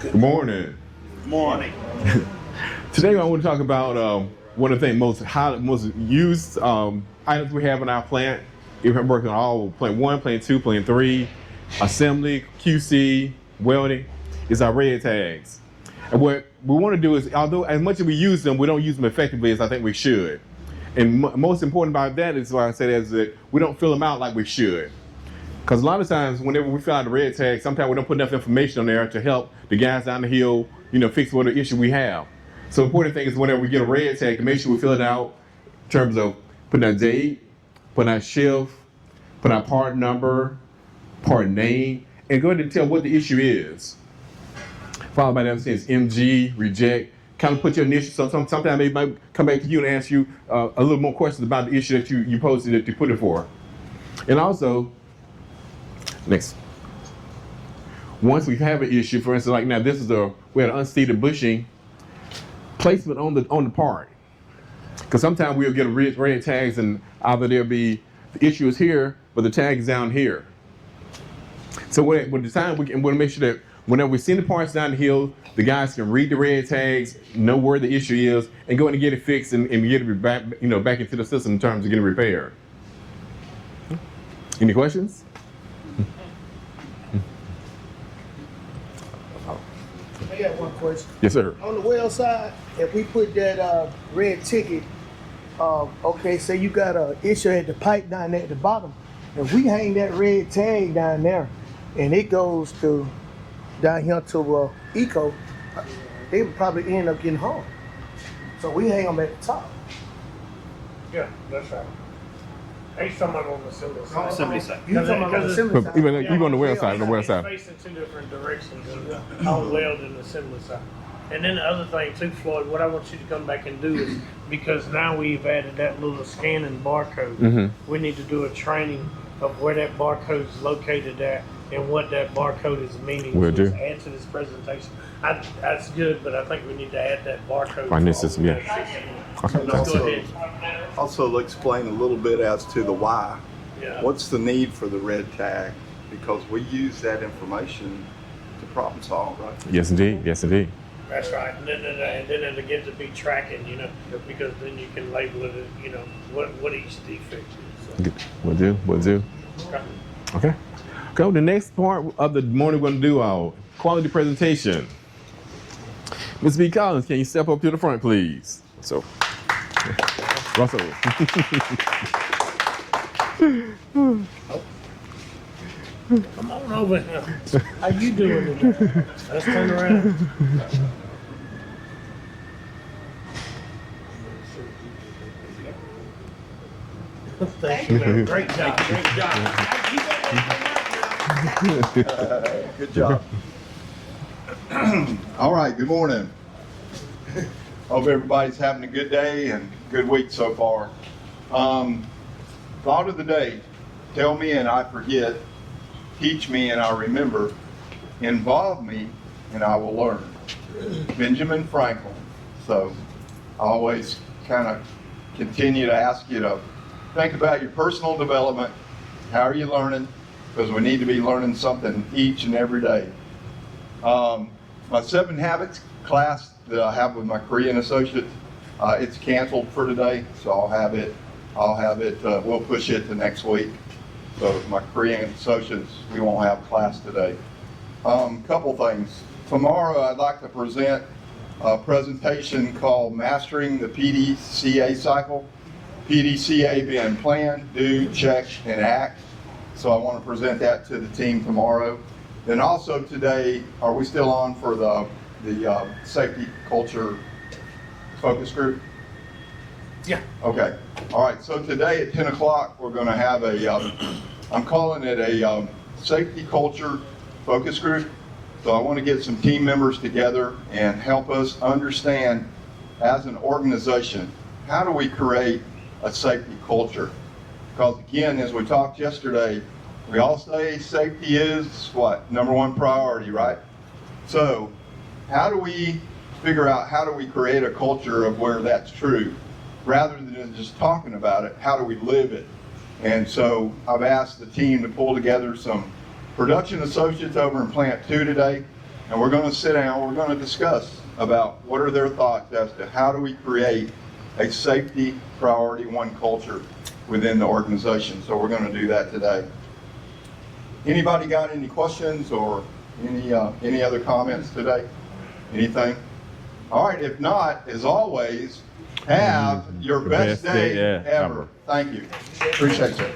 Good morning. Morning. Today I want to talk about one of the things most used items we have in our plant. If I'm working on all plant 1, plant 2, plant 3, assembly, QC, welding, is our red tags. And what we want to do is, although as much as we use them, we don't use them effectively as I think we should. And most important about that is why I say that is that we don't fill them out like we should. Because a lot of times, whenever we fill out the red tag, sometimes we don't put enough information on there to help the guys down the hill, fix whatever issue we have. So the important thing is whenever we get a red tag, to make sure we fill it out in terms of putting our date, putting our shift, putting our part number, part name, and go ahead and tell what the issue is. Followed by that says MG, reject, kind of put your initial. So sometimes they might come back to you and ask you a little more questions about the issue that you posted that you put it for. And also, next. Once we have an issue, for instance, like now this is we had an unseated bushing placement on the part. Because sometimes we'll get red tags and either there'll be the issue is here, but the tag is down here. So with the time we want to make sure that whenever we send the parts down the hill, the guys can read the red tags, know where the issue is, and go in and get it fixed and get it back, back into the system in terms of getting repaired. Any questions? I got one question. Yes, sir. On the well side, if we put that red ticket, okay, say you got an issue at the pipe down there at the bottom, if we hang that red tag down there and it goes to down here to Eco, they would probably end up getting harmed. So we hang them at the top. Yeah, that's right. He's talking about on the assembly side. Assembly side. You talking about on the assembly side? Even you on the well side, He's facing two different directions on weld and the assembly side. And then the other thing too, Floyd, what I want you to come back and do is, because now we've added that little scanning barcode, we need to do a training of where that barcode is located at and what that barcode is meaning. Will do. Add to this presentation. That's good, but I think we need to add that barcode. Find this system, yeah. Okay. And Go ahead. also explain a little bit as to the why. Yeah. What's the need for the red tag? Because we use that information to problem solve, right? Yes, indeed. Yes, indeed. That's right, and then it'll get to be tracking, because then you can label it, what each defect is. So. Will do. Okay. Okay. Okay, the next part of the morning, we're going to do our quality presentation. Ms. B. Collins, can you step up to the front, please? So, Russell. Come on over here. How you doing today? Let's turn around. Thank you, man. Great job. Good job. All right, good morning. Hope everybody's having a good day and good week so far. Thought of the day, tell me and I forget, teach me and I remember, involve me and I will learn. Benjamin Franklin. So I always kind of continue to ask you to think about your personal development. How are you learning? Because we need to be learning something each and every day. My 7 Habits class that I have with my Korean associates, it's canceled for today, so I'll have it, we'll push it to next week. So my Korean associates, we won't have class today. Couple things. Tomorrow I'd like to present a presentation called Mastering the PDCA Cycle. PDCA being plan, do, check, and act. So I want to present that to the team tomorrow. Then also today, are we still on for the safety culture focus group? Yeah. Okay. All right. So today at 10 o'clock, we're going to have I'm calling it a safety culture focus group. So I want to get some team members together and help us understand as an organization, how do we create a safety culture? Because again, as we talked yesterday, we all say safety is what? Number 1 priority, right? So how do we figure out, how do we create a culture of where that's true? Rather than just talking about it, how do we live it? And so I've asked the team to pull together some production associates over in Plant 2 today. and we're going to sit down, we're going to discuss about what are their thoughts as to how do we create a safety priority one culture within the organization. So we're going to do that today. Anybody got any questions or any other comments today? Anything? All right, if not, as always, have your best day ever. Thank you. Appreciate you.